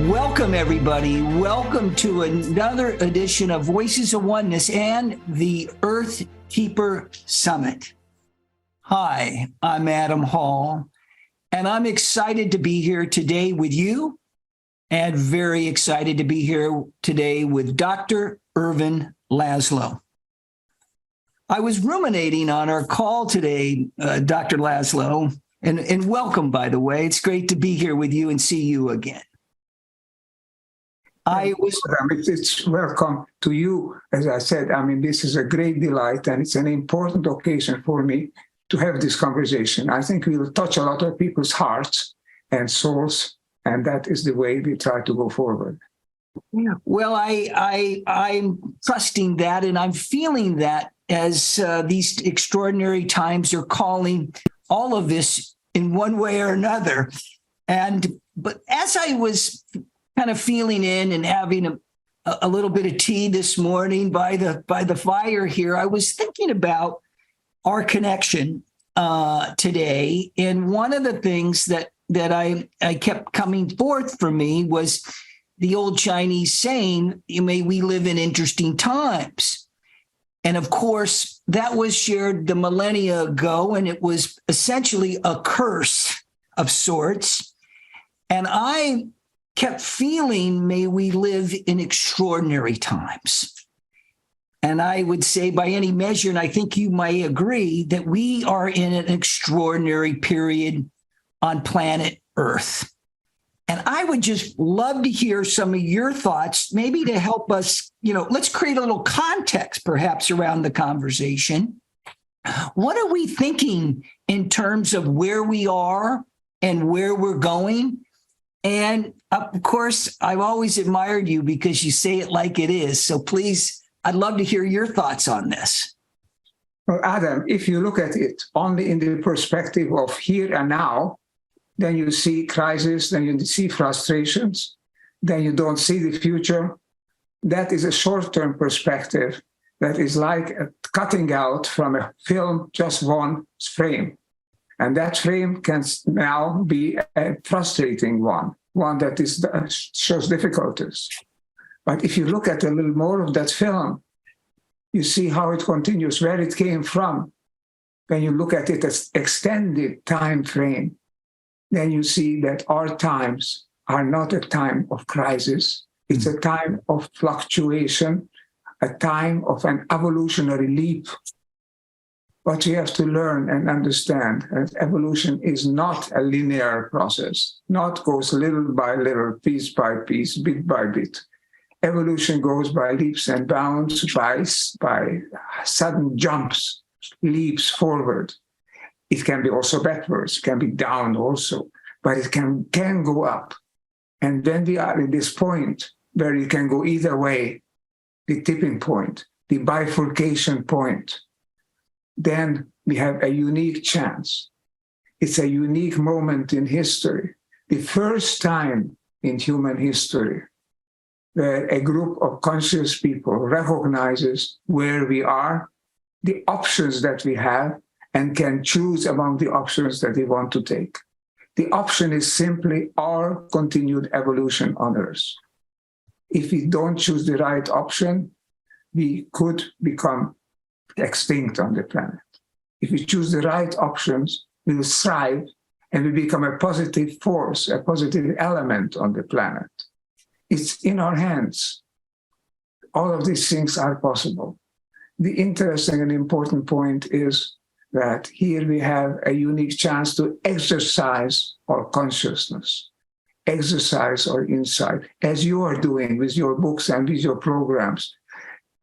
Welcome, everybody. Welcome to another edition of Voices of Oneness and the Earth Keeper Summit. Hi, I'm Adam Hall, and I'm excited to be here today with you, and very excited to be here today with Dr. Ervin Laszlo. I was ruminating on our call today, Dr. Laszlo, and welcome, by the way. It's great to be here with you and see you again. It's welcome to you. As I said, this is a great delight, and it's an important occasion for me to have this conversation. I think we will touch a lot of people's hearts and souls, and that is the way we try to go forward. Yeah. Well, I'm trusting that, and I'm feeling that as these extraordinary times are calling all of this in one way or another. But as I was kind of feeling in and having a little bit of tea this morning by the fire here, I was thinking about our connection today. And one of the things that I kept coming forth for me was the old Chinese saying, "May we live in interesting times." And of course, that was shared the millennia ago, and it was essentially a curse of sorts. And I kept feeling, may we live in extraordinary times. And I would say by any measure, and I think you might agree, that we are in an extraordinary period on planet Earth. And I would just love to hear some of your thoughts, maybe to help us, let's create a little context perhaps around the conversation. What are we thinking in terms of where we are and where we're going? And of course, I've always admired you because you say it like it is. So please, I'd love to hear your thoughts on this. Well, Adam, if you look at it only in the perspective of here and now, then you see crisis, then you see frustrations, then you don't see the future. That is a short-term perspective that is like cutting out from a film just one frame. And that frame can now be a frustrating one that shows difficulties. But if you look at a little more of that film, you see how it continues, where it came from. When you look at it as extended time frame, then you see that our times are not a time of crisis. It's a time of fluctuation, a time of an evolutionary leap. But we have to learn and understand that evolution is not a linear process, not goes little by little, piece by piece, bit by bit. Evolution goes by leaps and bounds, by sudden jumps, leaps forward. It can be also backwards, can be down also, but it can go up. And then we are at this point where it can go either way, the tipping point, the bifurcation point. Then we have a unique chance. It's a unique moment in history, the first time in human history where a group of conscious people recognizes where we are, the options that we have, and can choose among the options that they want to take. The option is simply our continued evolution on Earth. If we don't choose the right option, we could become extinct on the planet. If we choose the right options, we will thrive and we become a positive force, a positive element on the planet. It's in our hands. All of these things are possible. The interesting and important point is that here we have a unique chance to exercise our consciousness, exercise our insight, as you are doing with your books and with your programs.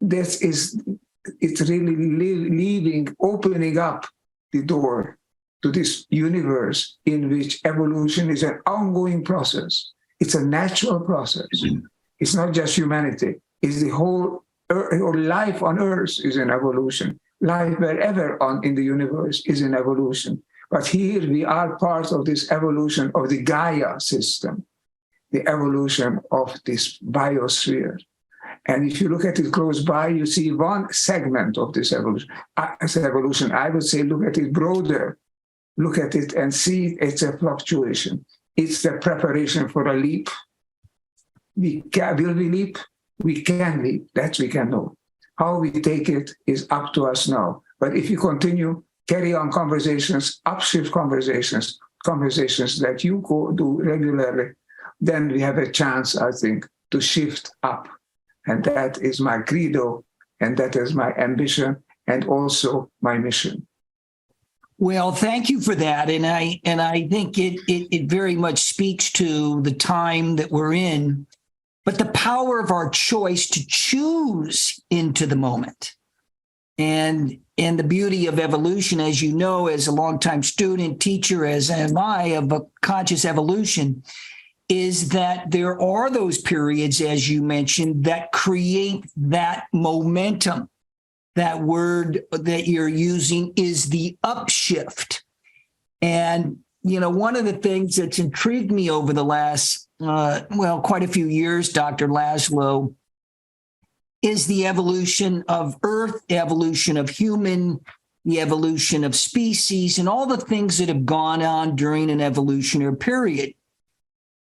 It's really opening up the door to this universe in which evolution is an ongoing process. It's a natural process. It's not just humanity. It's the whole life on Earth is an evolution. Life wherever in the universe is an evolution. But here we are part of this evolution of the Gaia system, the evolution of this biosphere. And if you look at it close by, you see one segment of this evolution. As evolution, I would say look at it broader. Look at it and see it's a fluctuation. It's the preparation for a leap. Will we leap? We can leap. That we can know. How we take it is up to us now. But if you continue, carry on conversations, upshift conversations that you do regularly, then we have a chance, I think, to shift up. And that is my credo, and that is my ambition, and also my mission. Well, thank you for that. And I think it very much speaks to the time that we're in, but the power of our choice to choose into the moment. And the beauty of evolution, as you know, as a longtime student, teacher, as am I, of a conscious evolution, is that there are those periods, as you mentioned, that create that momentum. That word that you're using is the upshift. And, one of the things that's intrigued me over the last, quite a few years, Dr. Laszlo, is the evolution of Earth, evolution of human, the evolution of species, and all the things that have gone on during an evolutionary period.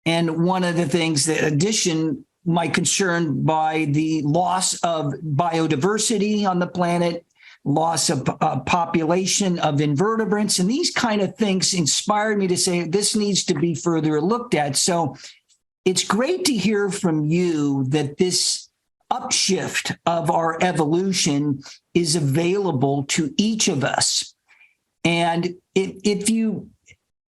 And one of the things that addition, my concern by the loss of biodiversity on the planet, loss of population of invertebrates, and these kind of things inspired me to say this needs to be further looked at. So it's great to hear from you that this upshift of our evolution is available to each of us. And if you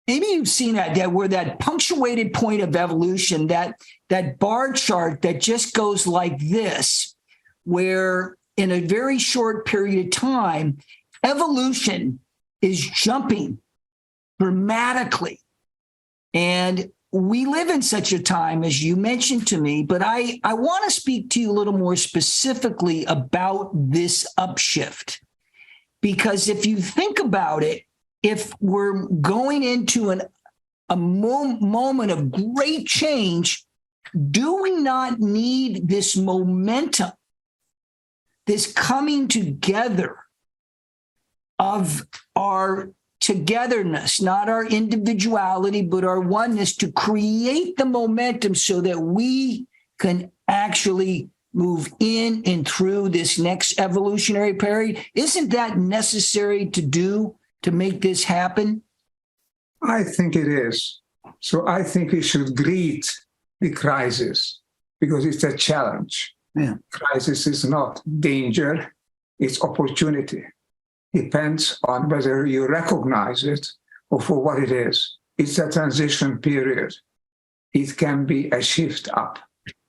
maybe you've seen that where that punctuated point of evolution, that bar chart that just goes like this, where in a very short period of time, evolution is jumping dramatically. And we live in such a time, as you mentioned to me, but I want to speak to you a little more specifically about this upshift. Because if you think about it, if we're going into a moment of great change, do we not need this momentum, this coming together of our togetherness, not our individuality, but our oneness, to create the momentum so that we can actually move in and through this next evolutionary period? Isn't that necessary to do to make this happen? I think it is. So I think we should greet the crisis because it's a challenge. Yeah. Crisis is not danger, it's opportunity. Depends on whether you recognize it or for what it is. It's a transition period. It can be a shift up.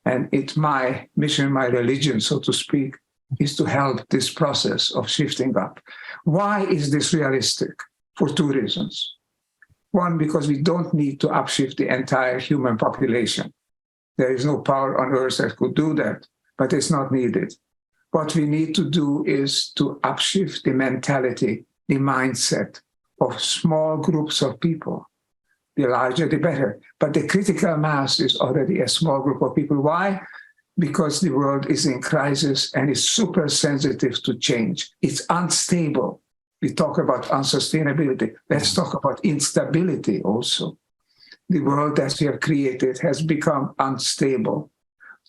And it's my mission, my religion, so to speak, is to help this process of shifting up. Why is this realistic? For two reasons. One, because we don't need to upshift the entire human population. There is no power on earth that could do that, but it's not needed. What we need to do is to upshift the mentality, the mindset of small groups of people. The larger, the better. But the critical mass is already a small group of people. Why? Because the world is in crisis and is super sensitive to change. It's unstable. We talk about unsustainability. Let's talk about instability also. The world that we have created has become unstable.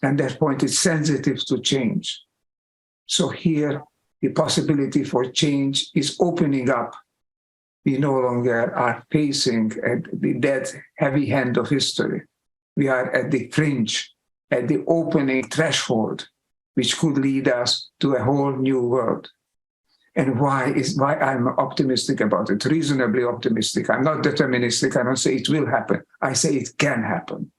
And that point is sensitive to change. So here, the possibility for change is opening up. We no longer are facing the dead, heavy hand of history. We are at the fringe, at the opening threshold, which could lead us to a whole new world. And why I'm optimistic about it, reasonably optimistic. I'm not deterministic. I don't say it will happen. I say it can happen.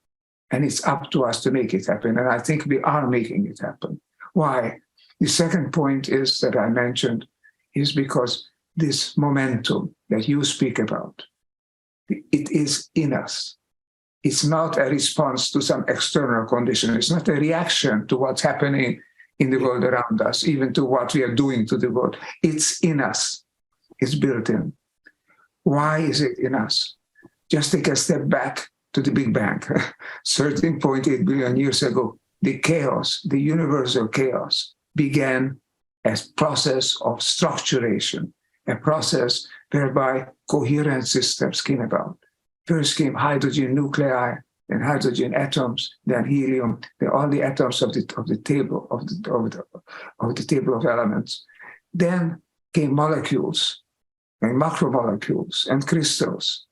And it's up to us to make it happen. And I think we are making it happen. Why? The second point is that I mentioned is because this momentum that you speak about, it is in us. It's not a response to some external condition. It's not a reaction to what's happening in the world around us, even to what we are doing to the world. It's in us. It's built in. Why is it in us? Just take a step back to the Big Bang, 13.8 billion years ago. the chaos, the universal chaos, began a process of structuration, a process whereby coherent systems came about. First came hydrogen nuclei, then hydrogen atoms, then helium, then all the atoms of the table of the table of elements. Then came molecules and macromolecules and crystals.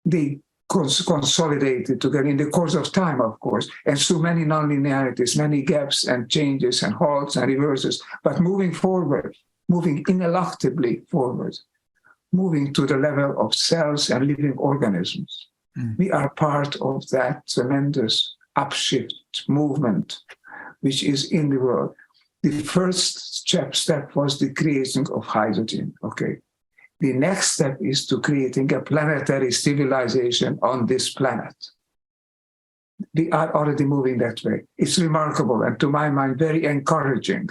They consolidated together in the course of time, of course, and through many nonlinearities, many gaps and changes and halts and reverses, but moving forward, moving ineluctably forward, moving to the level of cells and living organisms. We are part of that tremendous upshift movement which is in the world. The first step was the creation of hydrogen, okay? The next step is to creating a planetary civilization on this planet. We are already moving that way. It's remarkable and to my mind, very encouraging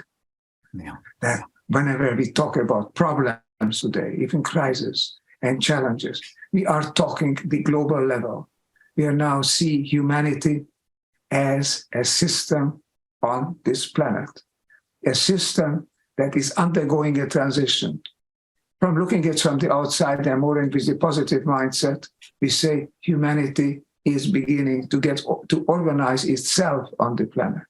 that whenever we talk about problems today, even crises and challenges, we are talking the global level. We are now see humanity as a system on this planet, a system that is undergoing a transition. From looking at it from the outside and more with the positive mindset, we say humanity is beginning to organize itself on the planet.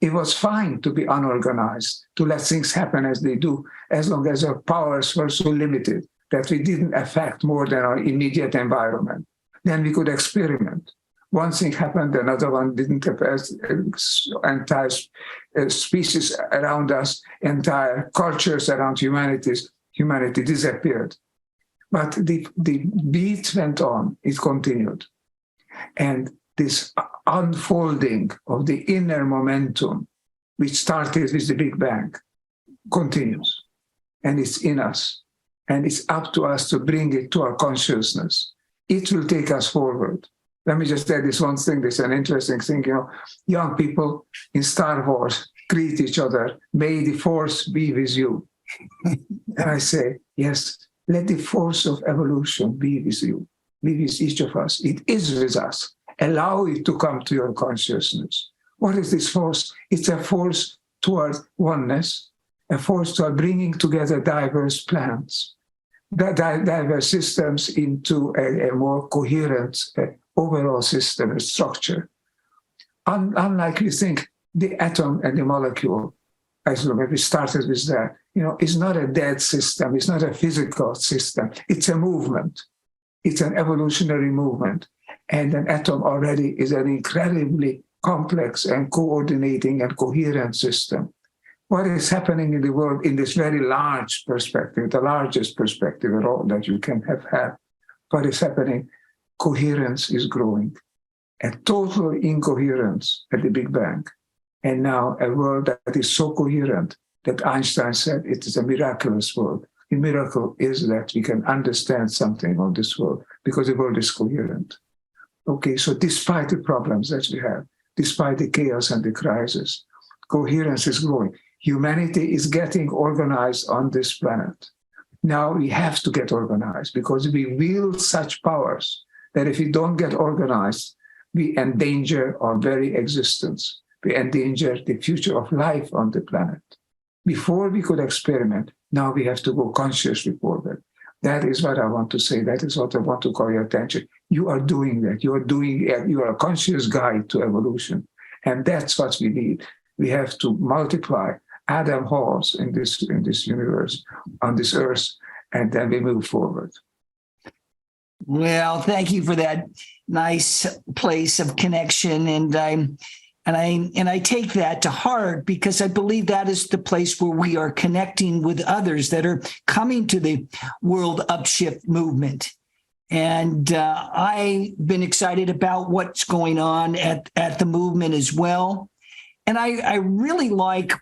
It was fine to be unorganized, to let things happen as they do, as long as our powers were so limited that we didn't affect more than our immediate environment. Then we could experiment. One thing happened, another one didn't affect. Entire species around us, entire cultures around humanity disappeared. But the beat went on, it continued. And this unfolding of the inner momentum, which started with the Big Bang, continues. And it's in us. And it's up to us to bring it to our consciousness. It will take us forward. Let me just add this one thing, this is an interesting thing. Young people in Star Wars greet each other, may the force be with you. And I say, yes, let the force of evolution be with you, be with each of us. It is with us. Allow it to come to your consciousness. What is this force? It's a force toward oneness, a force toward bringing together diverse plans, diverse systems into a more coherent overall system, a structure. Unlike we think, the atom and the molecule, as we started with that, is not a dead system. It's not a physical system. It's a movement. It's an evolutionary movement. And an atom already is an incredibly complex and coordinating and coherent system. What is happening in the world in this very large perspective, the largest perspective at all that you can have had, what is happening? Coherence is growing. A total incoherence at the Big Bang. And now a world that is so coherent that Einstein said it is a miraculous world. The miracle is that we can understand something of this world because the world is coherent. Okay, so despite the problems that we have, despite the chaos and the crisis, coherence is growing. Humanity is getting organized on this planet. Now we have to get organized because we wield such powers that if we don't get organized, we endanger our very existence. We endanger the future of life on the planet. Before we could experiment, now we have to go consciously forward. That is what I want to say. That is what I want to call your attention. You are doing that. You are a conscious guide to evolution. And that's what we need. We have to multiply Adam halls in this universe, on this earth, and then we move forward. Well, thank you for that nice place of connection. And I take that to heart because I believe that is the place where we are connecting with others that are coming to the World Upshift movement. And I've been excited about what's going on at the movement as well. And I really like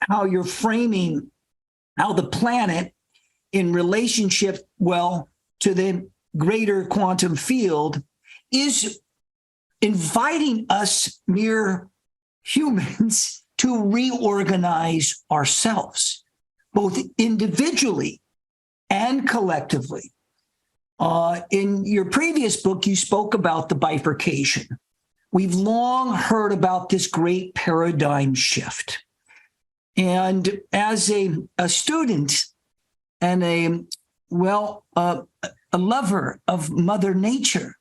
how you're framing how the planet in relationship, to the greater quantum field is inviting us mere humans to reorganize ourselves, both individually and collectively. In your previous book, you spoke about the bifurcation we've long heard about this great paradigm shift. And as a student and a lover of Mother Nature,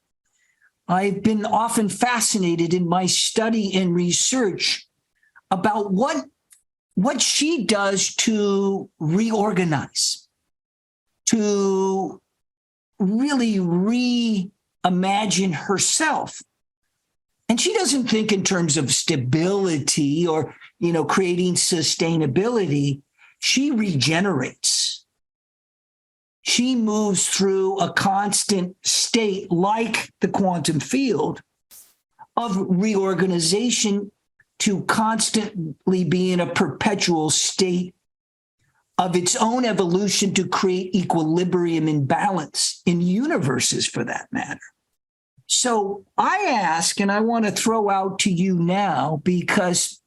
I've been often fascinated in my study and research about what she does to reorganize, to really reimagine herself. And she doesn't think in terms of stability or, creating sustainability. She regenerates. She moves through a constant state like the quantum field of reorganization to constantly be in a perpetual state of its own evolution to create equilibrium and balance in universes, for that matter. So I ask, and I want to throw out to you now, because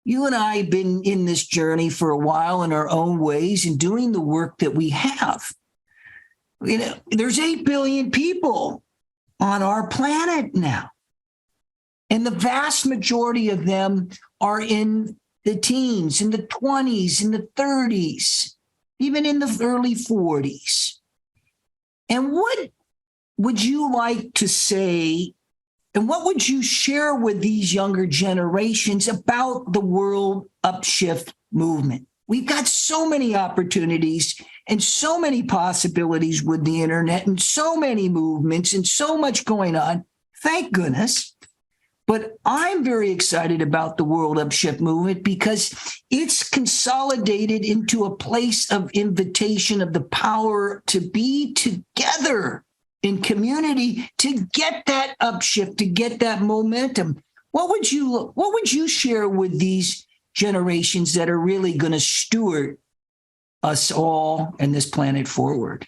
you and I have been in this journey for a while in our own ways and doing the work that we have. There's 8 billion people on our planet now. And the vast majority of them are in the teens, in the 20s, in the 30s, even in the early 40s. And what would you like to say, and what would you share with these younger generations about the world upshift movement? We've got so many opportunities and so many possibilities with the internet and so many movements and so much going on. Thank goodness. But I'm very excited about the world upshift movement because it's consolidated into a place of invitation of the power to be together in community to get that upshift, to get that momentum. What would you share with these generations that are really going to steward us all and this planet forward?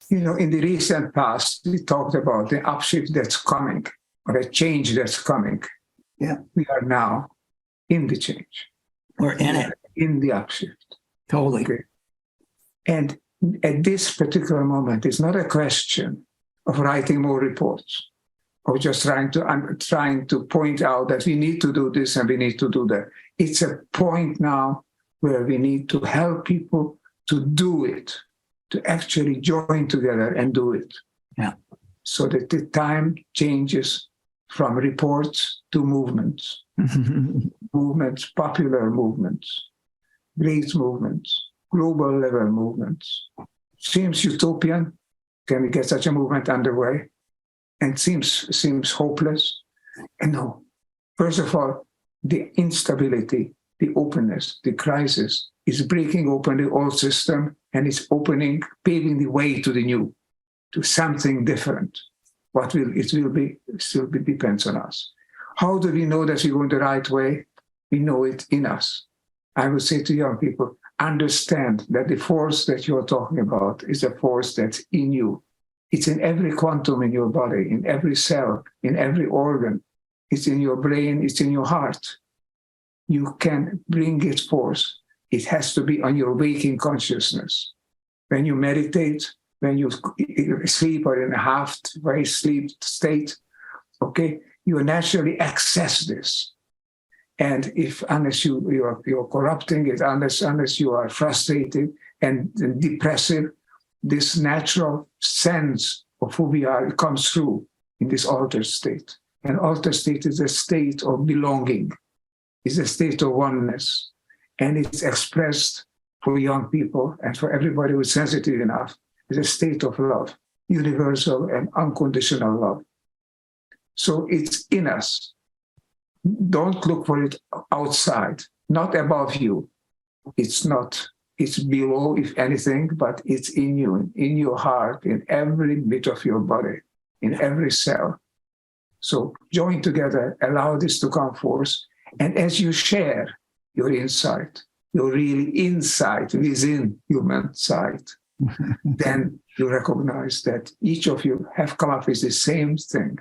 In the recent past, we talked about the upshift that's coming, or a change that's coming. Yeah. We are now in the change. We're in it. In the upshift. Totally. Okay. And at this particular moment, it's not a question of writing more reports, or just trying to point out that we need to do this and we need to do that. It's a point now where we need to help people to do it, to actually join together and do it. Yeah. So that the time changes from reports to movements, movements, popular movements, great movements, global level movements. Seems utopian. Can we get such a movement underway? And seems hopeless. And no. First of all, the instability, the openness, the crisis is breaking open the old system, and it's paving the way to the new, to something different. What it will be still depends on us. How do we know that we're going the right way? We know it in us. I would say to young people, understand that the force that you're talking about is a force that's in you. It's in every quantum in your body, in every cell, in every organ. It's in your brain, it's in your heart. You can bring it forth. It has to be on your waking consciousness. When you meditate, when you sleep or in a half-way sleep state, okay, you naturally access this. And unless you're corrupting it, unless you are frustrated and depressive, this natural sense of who we are comes through in this altered state. And altered state is a state of belonging, is a state of oneness, and it's expressed for young people and for everybody who's sensitive enough. Is a state of love, universal and unconditional love. So it's in us. Don't look for it outside, not above you. It's not. It's below, if anything, but it's in you, in your heart, in every bit of your body, in every cell. So join together, allow this to come forth. And as you share your insight, your real insight within human sight, then you recognize that each of you have come up with the same thing.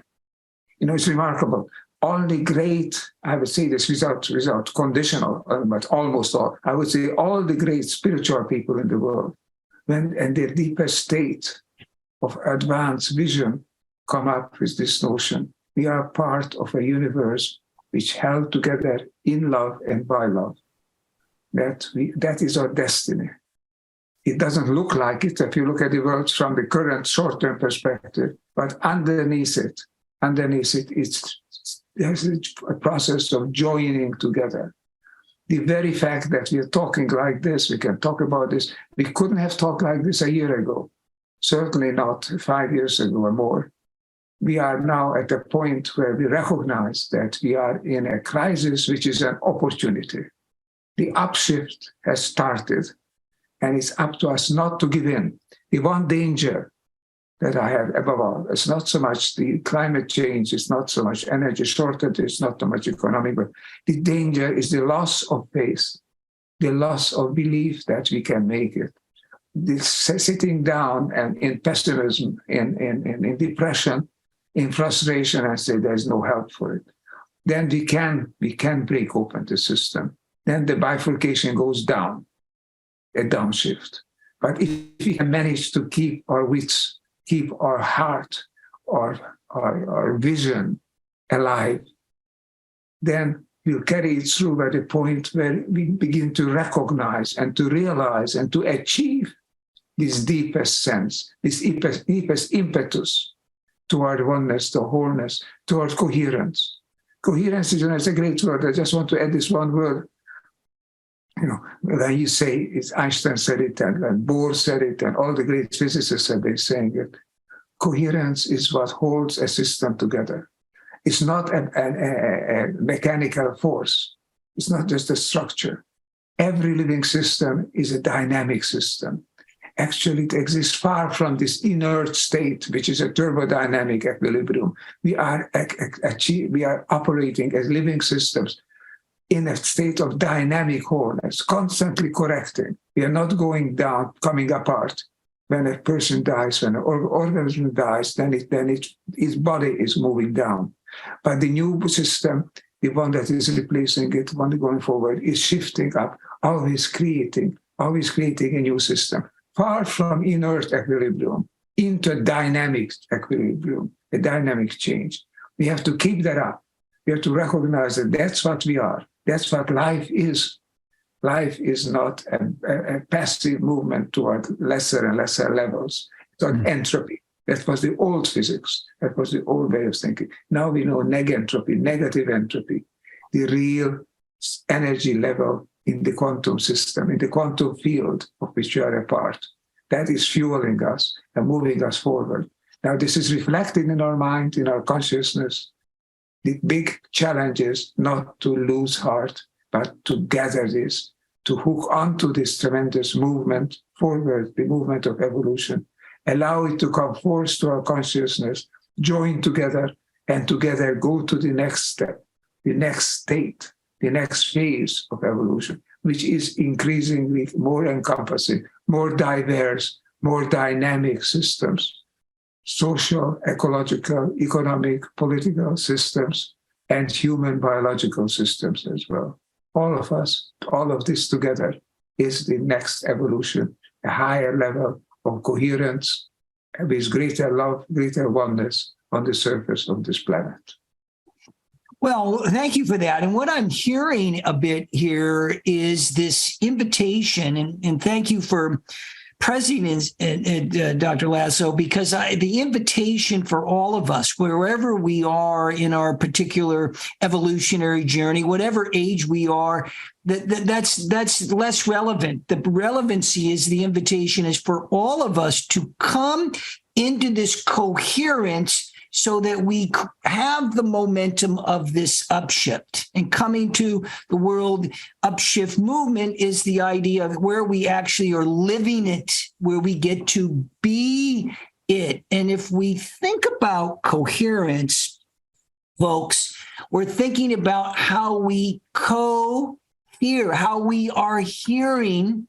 It's remarkable. All the great, I would say this without conditional, but almost all, I would say all the great spiritual people in the world, when in their deepest state of advanced vision, come up with this notion. We are part of a universe which held together in love and by love. That is our destiny. It doesn't look like it if you look at the world from the current short-term perspective, but underneath it, there's a process of joining together. The very fact that we are talking like this, we can talk about this, we couldn't have talked like this a year ago, certainly not 5 years ago or more. We are now at a point where we recognize that we are in a crisis, which is an opportunity. The upshift has started, and it's up to us not to give in. The one danger that I have above all, it's not so much the climate change, it's not so much energy shortage, it's not so much economic, but the danger is the loss of faith, the loss of belief that we can make it. This sitting down and in pessimism, in depression, in frustration, and say there's no help for it. Then we can break open the system. Then the bifurcation goes down, a downshift. But if we can manage to keep our wits, keep our heart, our vision alive, then we'll carry it through at a point where we begin to recognize and to realize and to achieve this deepest sense, this deepest impetus toward oneness, to wholeness, toward coherence. Coherence is a great word. I just want to add this one word. When you say, it's Einstein said it, and Bohr said it, and all the great physicists have been saying it, coherence is what holds a system together. It's not a mechanical force. It's not just a structure. Every living system is a dynamic system. Actually, it exists far from this inert state, which is a thermodynamic equilibrium. We are operating as living systems in a state of dynamic wholeness, constantly correcting. We are not going down, coming apart. When a person dies, when an organism dies, then his body is moving down. But the new system, the one that is replacing it, one going forward, is shifting up, always creating a new system, far from inert equilibrium into dynamic equilibrium, a dynamic change. We have to keep that up. We have to recognize that that's what we are. That's what life is. Life is not a passive movement toward lesser and lesser levels. It's not entropy. That was the old physics. That was the old way of thinking. Now we know negentropy, negative entropy, the real energy level in the quantum system, in the quantum field of which we are a part. That is fueling us and moving us forward. Now this is reflected in our mind, in our consciousness. The big challenge is not to lose heart, but to gather this, to hook onto this tremendous movement forward, the movement of evolution, allow it to come forth to our consciousness, join together, and together go to the next step, the next state, the next phase of evolution, which is increasingly more encompassing, more diverse, more dynamic systems, social, ecological, economic, political systems, and human biological systems as well. All of us, all of this together is the next evolution, a higher level of coherence with greater love, greater oneness on the surface of this planet. Well, thank you for that. And what I'm hearing a bit here is this invitation, and thank you for pressing Dr. Laszlo, because the invitation for all of us, wherever we are in our particular evolutionary journey, whatever age we are, that's less relevant. The relevancy is the invitation is for all of us to come into this coherence so that we have the momentum of this upshift. And coming to the world upshift movement is the idea of where we actually are living it, where we get to be it. And if we think about coherence, folks, we're thinking about how we co-hear, how we are hearing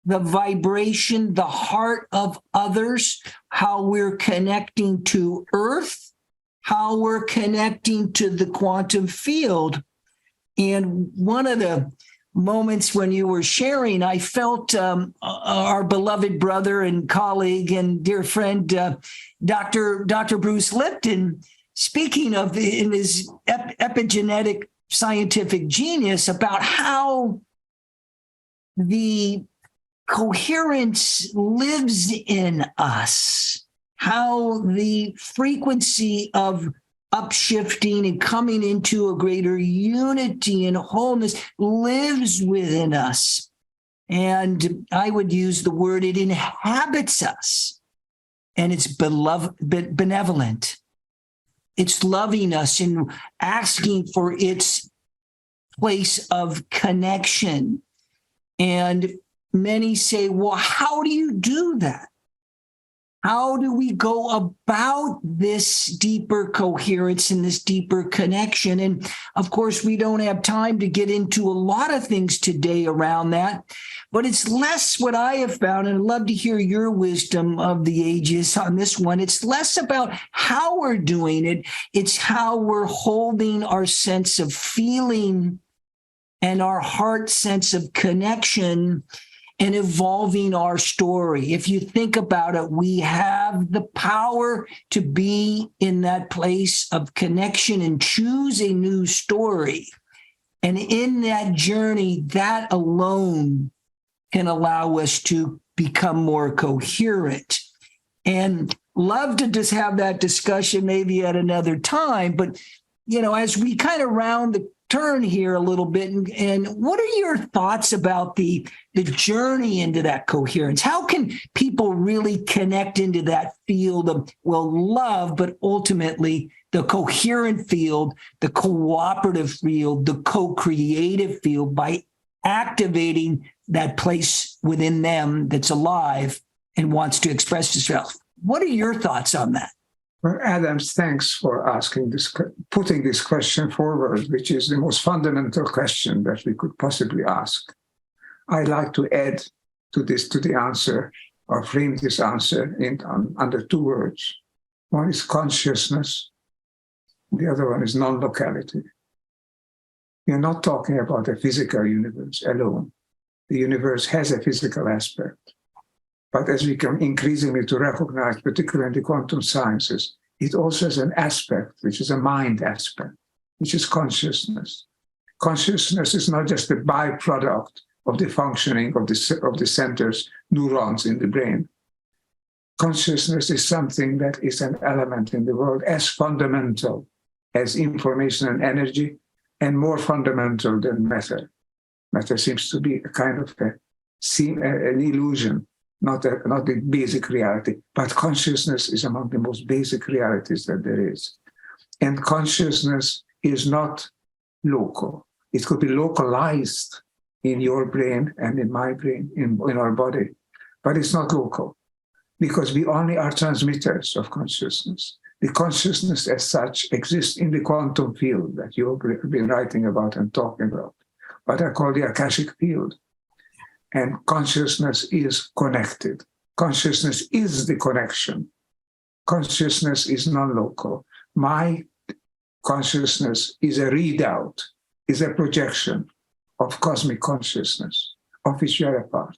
the vibration, the heart of others, how we're connecting to Earth, how we're connecting to the quantum field. And one of the moments when you were sharing, I felt our beloved brother and colleague and dear friend, Dr. Bruce Lipton, speaking of in his epigenetic scientific genius about how the coherence lives in us, how the frequency of upshifting and coming into a greater unity and wholeness lives within us. And I would use the word, it inhabits us, and it's benevolent. It's loving us and asking for its place of connection. And many say, well, how do you do that? How do we go about this deeper coherence and this deeper connection? And of course, we don't have time to get into a lot of things today around that, but it's less what I have found, and I'd love to hear your wisdom of the ages on this one. It's less about how we're doing it. It's how we're holding our sense of feeling and our heart sense of connection and evolving our story. If you think about it, we have the power to be in that place of connection and choose a new story. And in that journey, that alone can allow us to become more coherent. And love to just have that discussion maybe at another time. But, as we kind of round the turn here a little bit, and what are your thoughts about the journey into that coherence? How can people really connect into that field of, love, but ultimately the coherent field, the cooperative field, the co-creative field, by activating that place within them that's alive and wants to express itself? What are your thoughts on that? Well, Adams, thanks for putting this question forward, which is the most fundamental question that we could possibly ask. I'd like to add to the answer, or frame this answer under two words. One is consciousness. The other one is non-locality. We're not talking about a physical universe alone. The universe has a physical aspect. But as we come increasingly to recognize, particularly in the quantum sciences, it also has an aspect, which is a mind aspect, which is consciousness. Consciousness is not just a byproduct of the functioning of the centers, neurons in the brain. Consciousness is something that is an element in the world as fundamental as information and energy, and more fundamental than matter. Matter seems to be a kind of an illusion, not the basic reality, but consciousness is among the most basic realities that there is. And consciousness is not local. It could be localized in your brain and in my brain, in our body, but it's not local, because we only are transmitters of consciousness. The consciousness as such exists in the quantum field that you've been writing about and talking about, what I call the Akashic field. And consciousness is connected. Consciousness is the connection. Consciousness is non-local. My consciousness is a readout, is a projection of cosmic consciousness, of which we are a part.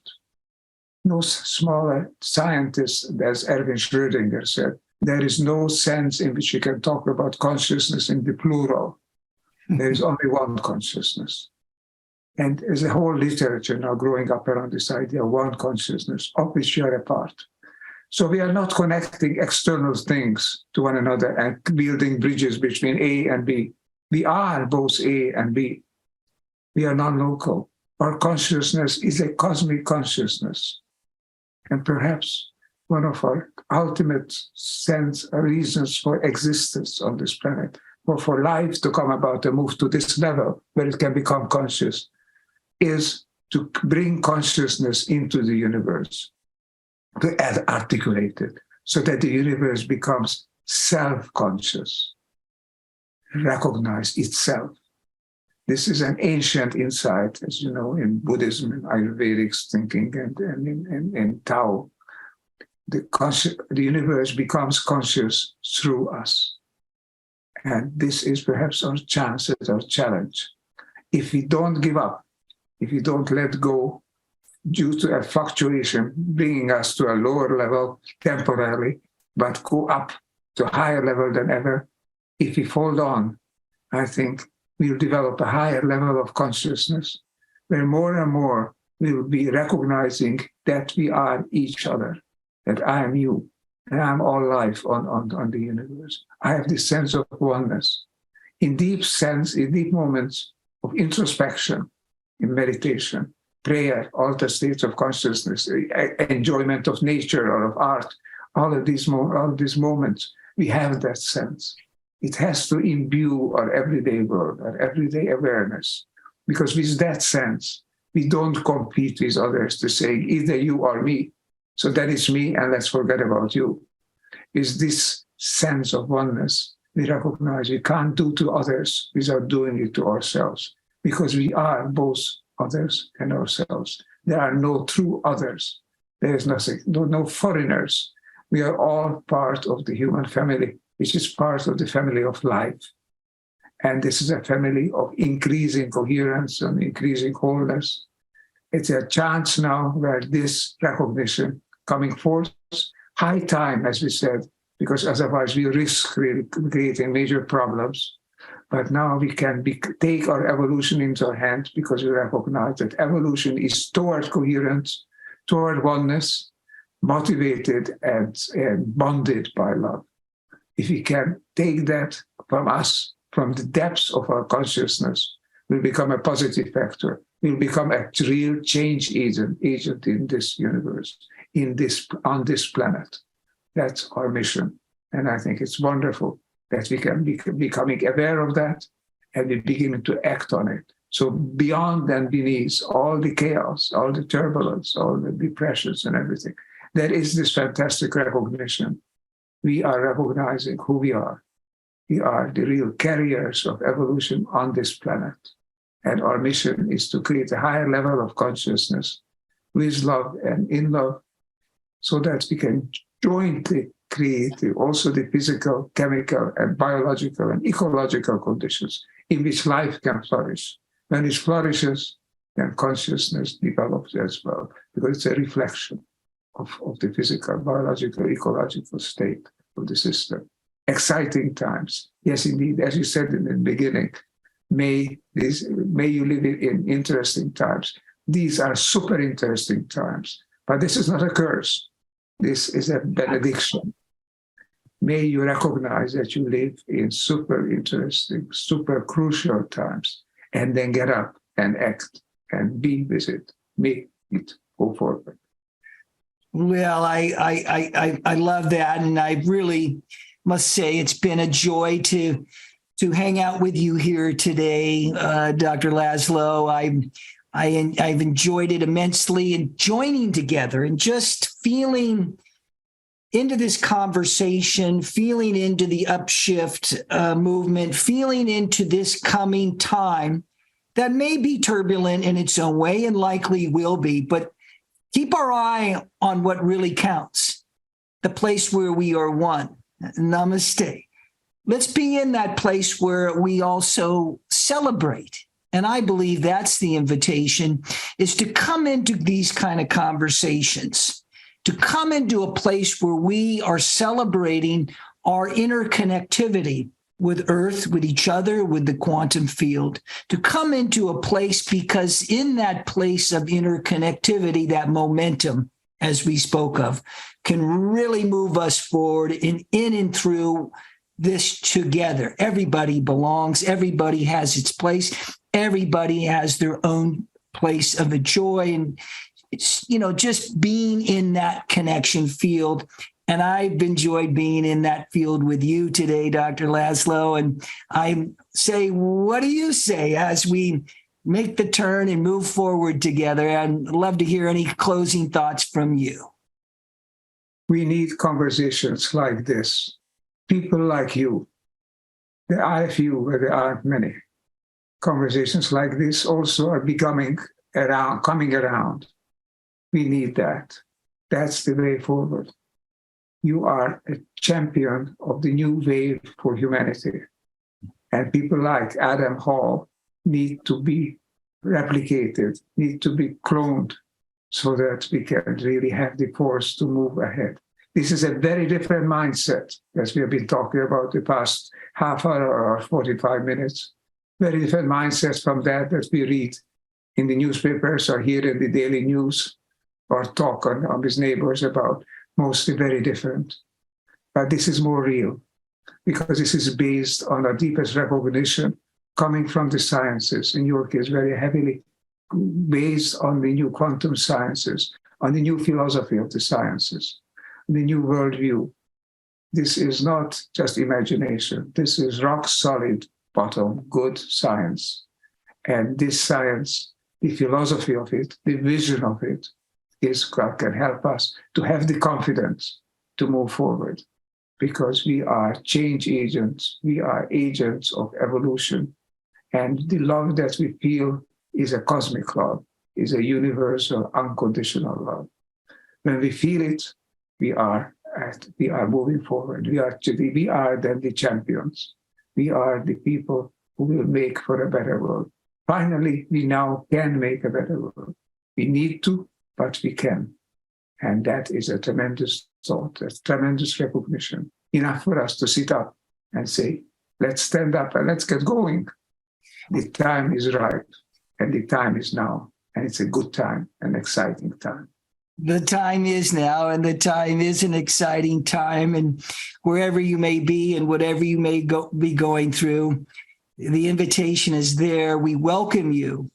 No smaller scientist, as Erwin Schrödinger said, there is no sense in which you can talk about consciousness in the plural. There is only one consciousness. And there's a whole literature now growing up around this idea of one consciousness, of which we are a part. So we are not connecting external things to one another and building bridges between A and B. We are both A and B. We are non-local. Our consciousness is a cosmic consciousness. And perhaps one of our ultimate reasons for existence on this planet, or for life to come about and move to this level where it can become conscious, is to bring consciousness into the universe, to articulate it, so that the universe becomes self-conscious, recognize itself. This is an ancient insight, as you know, in Buddhism and Ayurvedic thinking and in Tao. The universe becomes conscious through us. And this is perhaps our chance, our challenge. If we don't give up, if we don't let go due to a fluctuation bringing us to a lower level temporarily, but go up to a higher level than ever, If we hold on, I think we'll develop a higher level of consciousness where more and more we will be recognizing that we are each other, that I am you, and I'm all life on the universe. I have this sense of oneness. In deep moments of introspection, in meditation, prayer, altered states of consciousness, enjoyment of nature or of art, all of these moments, we have that sense. It has to imbue our everyday world, our everyday awareness, because with that sense, we don't compete with others to say either you or me. So that is me, and let's forget about you. Is this sense of oneness we recognize we can't do to others without doing it to ourselves, because we are both others and ourselves. There are no true others. There is nothing, no foreigners. We are all part of the human family, which is part of the family of life. And this is a family of increasing coherence and increasing wholeness. It's a chance now where this recognition coming forth, high time, as we said, because otherwise we risk creating major problems. But now we can take our evolution into our hands because we recognize that evolution is toward coherence, toward oneness, motivated and bonded by love. If we can take that from us, from the depths of our consciousness, we'll become a positive factor. We'll become a real change agent in this universe, on this planet. That's our mission. And I think it's wonderful that we can be becoming aware of that and we begin to act on it. So beyond and beneath all the chaos, all the turbulence, all the depressions and everything, there is this fantastic recognition. We are recognizing who we are. We are the real carriers of evolution on this planet. And our mission is to create a higher level of consciousness with love and in love, so that we can jointly create also the physical, chemical, and biological and ecological conditions in which life can flourish. When it flourishes, then consciousness develops as well, because it's a reflection of the physical, biological, ecological state of the system. Exciting times. Yes, indeed, as you said in the beginning, may you live in interesting times. These are super interesting times, but this is not a curse. This is a benediction. May you recognize that you live in super interesting, super crucial times, and then get up and act and be with it, make it go forward. Well, I love that, and I really must say it's been a joy to hang out with you here today, Dr. Laszlo. I've enjoyed it immensely, and joining together and just feeling into this conversation, feeling into the upshift movement, feeling into this coming time that may be turbulent in its own way and likely will be, but keep our eye on what really counts, the place where we are one. Namaste. Let's be in that place where we also celebrate. And I believe that's the invitation, is to come into these kind of conversations, to come into a place where we are celebrating our interconnectivity with Earth, with each other, with the quantum field, to come into a place, because in that place of interconnectivity, that momentum, as we spoke of, can really move us forward in and through this together. Everybody belongs. Everybody has its place. Everybody has their own place of a joy. And it's, just being in that connection field. And I've enjoyed being in that field with you today, Dr. Laszlo. And I say, what do you say as we make the turn and move forward together? I'd love to hear any closing thoughts from you. We need conversations like this. People like you. There are few, but there aren't many. Conversations like this also are coming around. We need that. That's the way forward. You are a champion of the new wave for humanity. And people like Adam Hall need to be replicated, need to be cloned, so that we can really have the force to move ahead. This is a very different mindset, as we have been talking about the past half hour or 45 minutes. Very different mindset from that we read in the newspapers or hear in the daily news or talk on his neighbors about. Mostly very different. But this is more real because this is based on our deepest recognition coming from the sciences, in your case, very heavily based on the new quantum sciences, on the new philosophy of the sciences, the new worldview. This is not just imagination. This is rock solid, bottom, good science. And this science, the philosophy of it, the vision of it, is what can help us to have the confidence to move forward, because we are change agents. We are agents of evolution. And the love that we feel is a cosmic love, is a universal, unconditional love. When we feel it, we are moving forward. We are then the champions. We are the people who will make for a better world. Finally, we now can make a better world. We need to, but we can. And that is a tremendous thought, a tremendous recognition. Enough for us to sit up and say, let's stand up and let's get going. The time is right, and the time is now. And it's a good time, an exciting time. The time is now, and the time is an exciting time. And wherever you may be and whatever you may be going through, the invitation is there. We welcome you.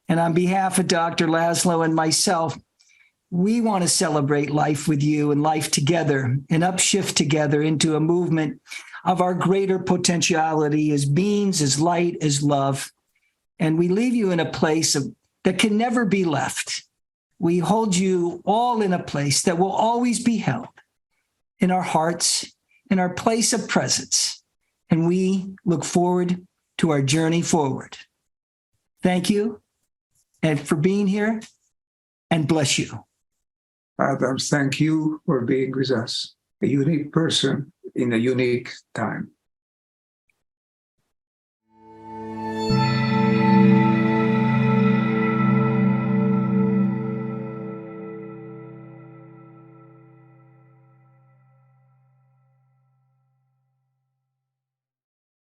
And on behalf of Dr. Laszlo and myself, we want to celebrate life with you and life together and upshift together into a movement of our greater potentiality as beings, as light, as love. And we leave you in a place that can never be left. We hold you all in a place that will always be held in our hearts, in our place of presence. And we look forward to our journey forward. Thank you and for being here, and bless you. Adams, thank you for being with us, a unique person in a unique time.